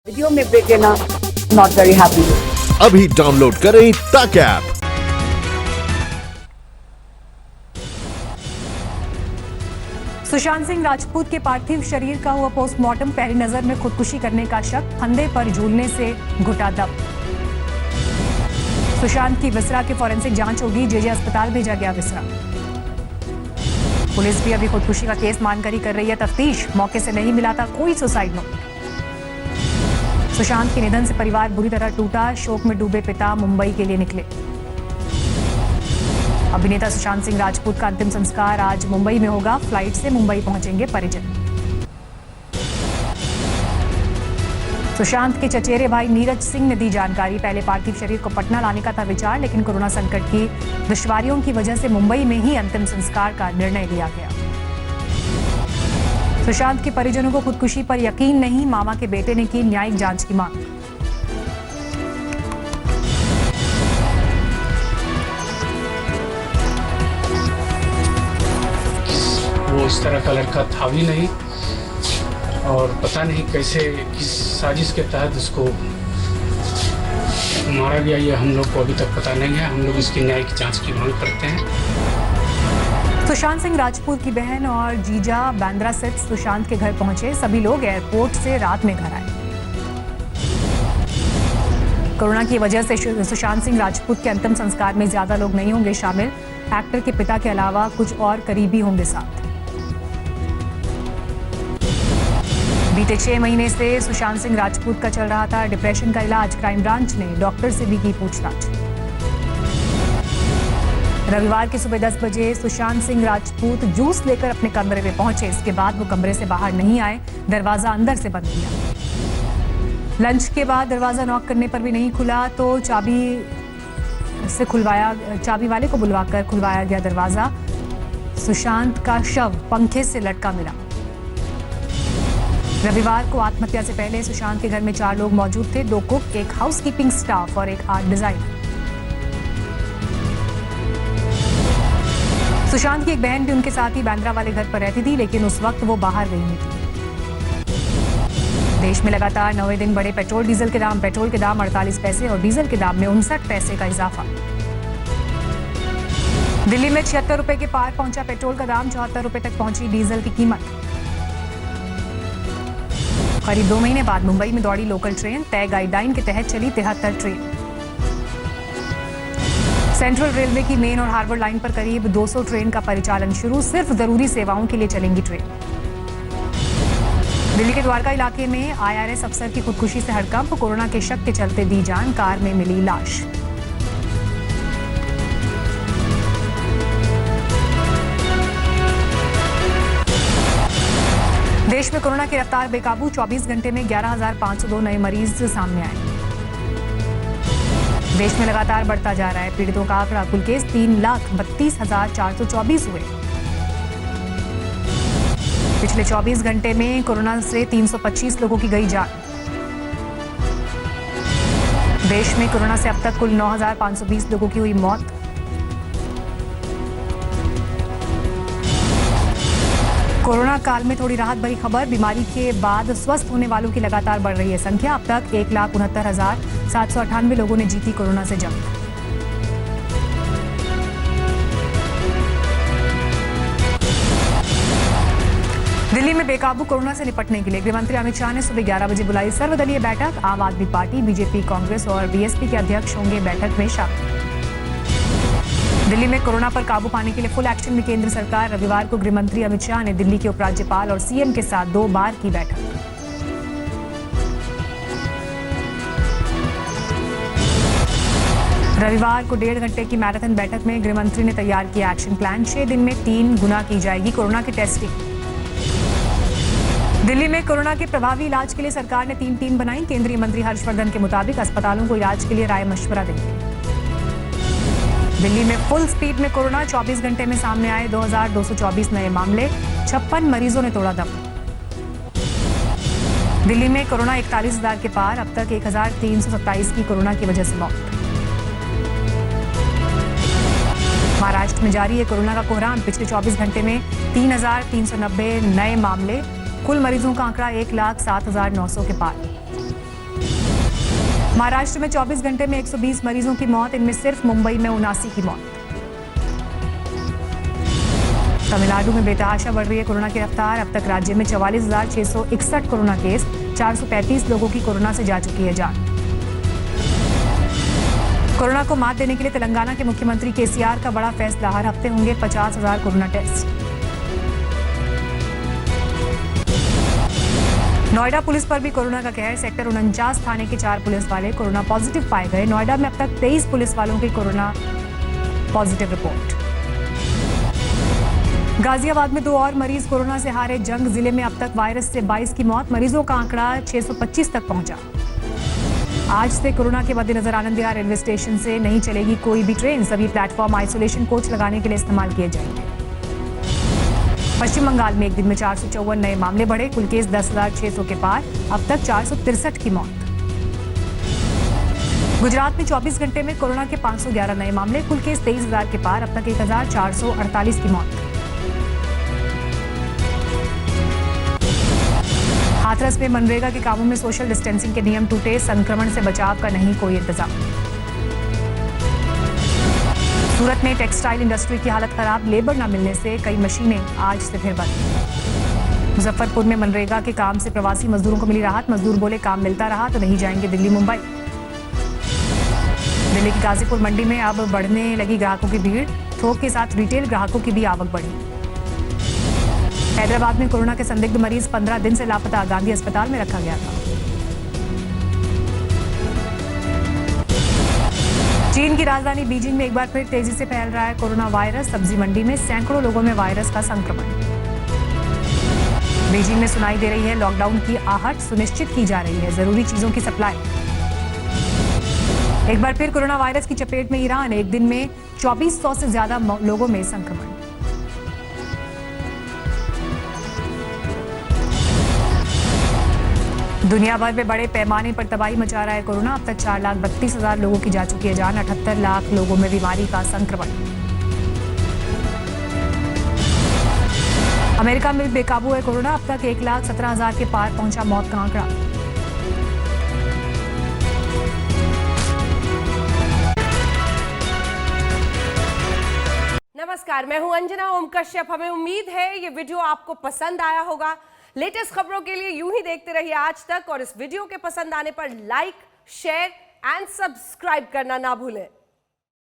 Video में break लेना not very happy. अभी डाउनलोड करें तक ऐप। सुशांत सिंह राजपूत के पार्थिव शरीर का हुआ पोस्टमार्टम, पहली नजर में खुदकुशी करने का शक, फंदे पर झूलने से घुटा दम। सुशांत की विसरा की फॉरेंसिक जांच होगी, जेजे अस्पताल भेजा गया विसरा। पुलिस भी अभी खुदकुशी का केस मानकर ही कर रही है तफ्तीश, मौके से नहीं मिला था कोई सुसाइड नोट। सुशांत के निधन से परिवार बुरी तरह टूटा, शोक में डूबे पिता मुंबई के लिए निकले। अभिनेता सुशांत सिंह राजपूत का अंतिम संस्कार आज मुंबई में होगा, फ्लाइट से मुंबई पहुंचेंगे परिजन। सुशांत के चचेरे भाई नीरज सिंह ने दी जानकारी, पहले पार्थिव शरीर को पटना लाने का था विचार, लेकिन कोरोना संकट की दुश्वारियों की वजह से मुंबई में ही अंतिम संस्कार का निर्णय लिया गया। सुशांत के परिजनों को खुदकुशी पर यकीन नहीं, मामा के बेटे ने की न्यायिक जांच की मांग। वो इस तरह का लड़का था भी नहीं और पता नहीं कैसे किस साजिश के तहत उसको मारा गया, ये हम लोग को अभी तक पता नहीं है। हम लोग इसकी न्यायिक जांच की मांग करते हैं। सुशांत सिंह राजपूत की बहन और जीजा बांद्रा स्थित सुशांत के घर पहुंचे, सभी लोग एयरपोर्ट से रात में घर आए। कोरोना की वजह से सुशांत सिंह राजपूत के अंतिम संस्कार में ज्यादा लोग नहीं होंगे शामिल, एक्टर के पिता के अलावा कुछ और करीबी होंगे साथ। बीते 6 महीने से सुशांत सिंह राजपूत का चल रहा था डिप्रेशन का इलाज, क्राइम ब्रांच ने डॉक्टर से भी की पूछताछ। रविवार की सुबह 10 बजे सुशांत सिंह राजपूत जूस लेकर अपने कमरे में पहुंचे, इसके बाद वो कमरे से बाहर नहीं आए, दरवाजा अंदर से बंद किया। लंच के बाद दरवाजा नॉक करने पर भी नहीं खुला तो चाबी वाले को बुलवाकर खुलवाया गया दरवाजा। सुशांत का शव पंखे से लटका मिला। रविवार को आत्महत्या से पहले सुशांत के घर में 4 लोग मौजूद थे, 2 कुक, एक हाउसकीपिंग स्टाफ और एक आर्ट डिजाइनर। सुशांत की एक बहन भी उनके साथ ही बांद्रा वाले घर पर रहती थी, लेकिन उस वक्त वो बाहर गई हुई थी। देश में लगातार 9वें दिन बढ़े पेट्रोल डीजल के दाम, पेट्रोल के दाम 48 पैसे और डीजल के दाम में 59 पैसे का इजाफा। दिल्ली में 76 रुपए के पार पहुंचा पेट्रोल का दाम, 74 रुपए तक पहुंची डीजल की कीमत। करीब 2 महीने बाद मुंबई में दौड़ी लोकल ट्रेन, तय गाइडलाइन के तहत चली 73 ट्रेन। सेंट्रल रेलवे की मेन और हार्बर लाइन पर करीब 200 ट्रेन का परिचालन शुरू, सिर्फ जरूरी सेवाओं के लिए चलेंगी ट्रेन। दिल्ली के द्वारका इलाके में IRS अफसर की खुदकुशी से हड़कंप, कोरोना के शक के चलते दी जान, कार में मिली लाश। देश में कोरोना की रफ्तार बेकाबू, 24 घंटे में 11,502 नए मरीज सामने आए। देश में लगातार बढ़ता जा रहा है पीड़ितों का आंकड़ा, कुल केस 3,32,424 हुए। पिछले 24 घंटे में कोरोना से 325 लोगों की गई जान। देश में कोरोना से अब तक कुल 9,520 लोगों की हुई मौत। कोरोना काल में थोड़ी राहत भरी खबर, बीमारी के बाद स्वस्थ होने वालों की लगातार बढ़ रही है संख्या, अब तक 1,69,798 लोगों ने जीती कोरोना से जंग। दिल्ली में बेकाबू कोरोना से निपटने के लिए गृहमंत्री अमित शाह ने सुबह 11 बजे बुलाई सर्वदलीय बैठक, आम आदमी पार्टी, बीजेपी, कांग्रेस और बीएसपी के अध्यक्ष होंगे बैठक में शामिल। दिल्ली में कोरोना पर काबू पाने के लिए फुल एक्शन में केंद्र सरकार, रविवार को गृहमंत्री अमित शाह ने दिल्ली के उपराज्यपाल और सीएम के साथ 2 बार की बैठक। रविवार को 1.5 घंटे की मैराथन बैठक में गृहमंत्री ने तैयार किया एक्शन प्लान, 6 दिन में 3 गुना की जाएगी कोरोना की टेस्टिंग। दिल्ली में कोरोना के प्रभावी इलाज के लिए सरकार ने 3 टीम बनाई, केंद्रीय मंत्री हर्षवर्धन के मुताबिक अस्पतालों को इलाज के लिए राय मशवरा देंगे। दिल्ली में फुल स्पीड में कोरोना, 24 घंटे में सामने आए 2,224 नए मामले, 56 मरीजों ने तोड़ा दम। दिल्ली में कोरोना 41,000 के पार, अब तक 1,327 की कोरोना की वजह से मौत। महाराष्ट्र में जारी है कोरोना का कोहराम, पिछले 24 घंटे में 3,390 नए मामले, कुल मरीजों का आंकड़ा 1,07,900 के पार। महाराष्ट्र में 24 घंटे में 120 मरीजों की मौत, इनमें सिर्फ मुंबई में 79 की मौत। तमिलनाडु में बेतहाशा बढ़ रही है कोरोना की रफ्तार। अब तक राज्य में 44,661 कोरोना केस, 435 लोगों की कोरोना से जा चुकी है जान। कोरोना को मात देने के लिए तेलंगाना के मुख्यमंत्री केसीआर का बड़ा फैसला, हर हफ्ते होंगे 50,000 कोरोना टेस्ट। नोएडा पुलिस पर भी कोरोना का कहर, सेक्टर 49 थाने के 4 पुलिस वाले कोरोना पॉजिटिव पाए गए। नोएडा में अब तक 23 पुलिस वालों की कोरोना पॉजिटिव रिपोर्ट। गाजियाबाद में 2 और मरीज कोरोना से हारे जंग, जिले में अब तक वायरस से 22 की मौत, मरीजों का आंकड़ा 625 तक पहुंचा। आज से कोरोना के मद्देनजर आनंद विहार रेलवे स्टेशन से नहीं चलेगी कोई भी ट्रेन, सभी प्लेटफॉर्म आइसोलेशन कोच लगाने के लिए इस्तेमाल किए जाएंगे। पश्चिम बंगाल में एक दिन में 454 नए मामले बढ़े, कुल केस 10,600 के पार, अब तक 463 की मौत। गुजरात में 24 घंटे में कोरोना के 511 नए मामले, कुल केस 23,000 के पार, अब तक 1,448 की मौत। हाथरस में मनरेगा के कामों में सोशल डिस्टेंसिंग के नियम टूटे, संक्रमण से बचाव का नहीं कोई इंतजाम। सूरत में टेक्सटाइल इंडस्ट्री की हालत खराब, लेबर न मिलने से कई मशीनें आज से फिर बंद। मुजफ्फरपुर में मनरेगा के काम से प्रवासी मजदूरों को मिली राहत, मजदूर बोले काम मिलता रहा तो नहीं जाएंगे दिल्ली मुंबई। दिल्ली की गाजीपुर मंडी में अब बढ़ने लगी ग्राहकों की भीड़, थोक के साथ रिटेल ग्राहकों की भी आवक बढ़ी। हैदराबाद में कोरोना के संदिग्ध मरीज 15 दिन से लापता, गांधी अस्पताल में रखा गया था। चीन की राजधानी बीजिंग में एक बार फिर तेजी से फैल रहा है कोरोना वायरस, सब्जी मंडी में सैकड़ों लोगों में वायरस का संक्रमण। बीजिंग में सुनाई दे रही है लॉकडाउन की आहट, सुनिश्चित की जा रही है जरूरी चीजों की सप्लाई। एक बार फिर कोरोना वायरस की चपेट में ईरान, एक दिन में 2400 से ज्यादा लोगों में संक्रमण। दुनिया भर में बड़े पैमाने पर तबाही मचा रहा है कोरोना, अब तक 4,32,000 लोगों की जा चुकी है जान, 78 लाख लोगों में बीमारी का संक्रमण। अमेरिका में बेकाबू है कोरोना, अब तक 1,17,000 के पार पहुंचा मौत का आंकड़ा। नमस्कार, मैं हूं अंजना ओम कश्यप। हमें उम्मीद है ये वीडियो आपको पसंद आया होगा। लेटेस्ट खबरों के लिए यूं ही देखते रहिए आज तक, और इस वीडियो के पसंद आने पर लाइक, शेयर एंड सब्सक्राइब करना ना भूलें।